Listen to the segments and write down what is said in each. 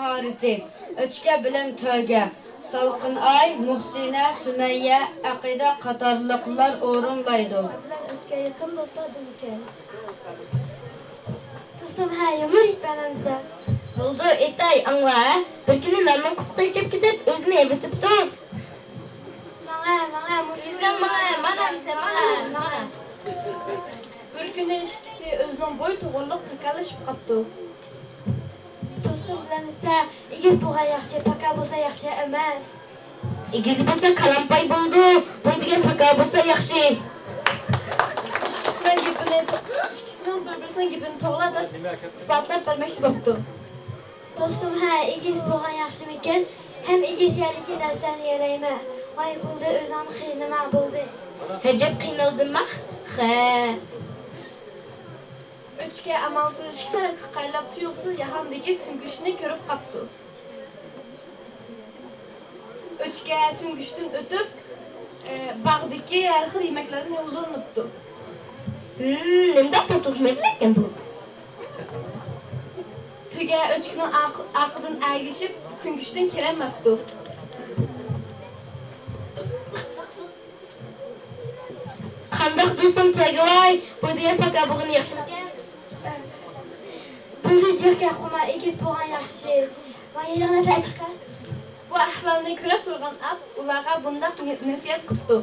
maharati, O'chka bilan to'yga. Salqin ay, Muhsina, Sumayya, Aqida qatorliqlar o'rinlaydi. O'tga yaqin do'stlar bizga. Do'stim, ha, yomon itmanamsa. Bo'ldi, etay, angla. Bir kuni nonning qisqa ichib ketib, o'zini evitibdi. Mana. Bir kuni ishkisi o'zining bo'y to'g'riliq takalishib qopdi. Do'stim bilan esa egiz bo'lgan yaxshi, paka bo'lsa yaxshi emas. Egiz bo'lsa qalampay bo'ldi. Bo'y degan paka bo'lsa yaxshi. Ishkisining bir-birisining gapini to'g'rilab isbotlab bermoqchi bo'ldi. Do'stim, ha, egiz bo'lgan yaxshimikan? Hem egiz yariki narsani yalayma. Voy bo'ldi, o'zim qiynama bo'ldi. Hajab qiynaldimmi? Ha. O'chga amalsiz ishlar qaylab tuyuqsiz yahandagi sungishni ko'rib qapti. O'chga sungishdan o'tib, bog'dagi har xil yemeklarni o'zirnibdi. Nenda to'tuqmak ekan bu? Tuga o'chkining aqlidan agishib, sungishdan kelinmabdi. Qandoq do'stim tagavoy, bu degan paka bug'in yaxshimikan? Bunday yerga qoma egiz bo'lgan yaxshi. Va yana aytqa. Bu ahvolni ko'rib turgan at ularga bunday nasihat qildi.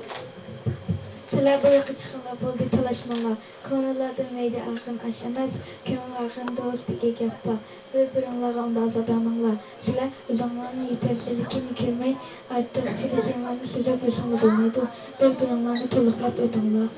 Sizlar bu yoqqa chiqinglar, bo'ldi talashmanglar. Ko'ngillarda mayda aqim ashamas, ko'ngillarga do'stiga gap bor. Bir-biringlarga undazabamanglar. Sizlar o'zinglarning yetarliligini ko'rmay, ortiqchiliklarni so'zlab yursanglar bo'lmaydi. Bir-biringlarni to'liqlab o'tinglar.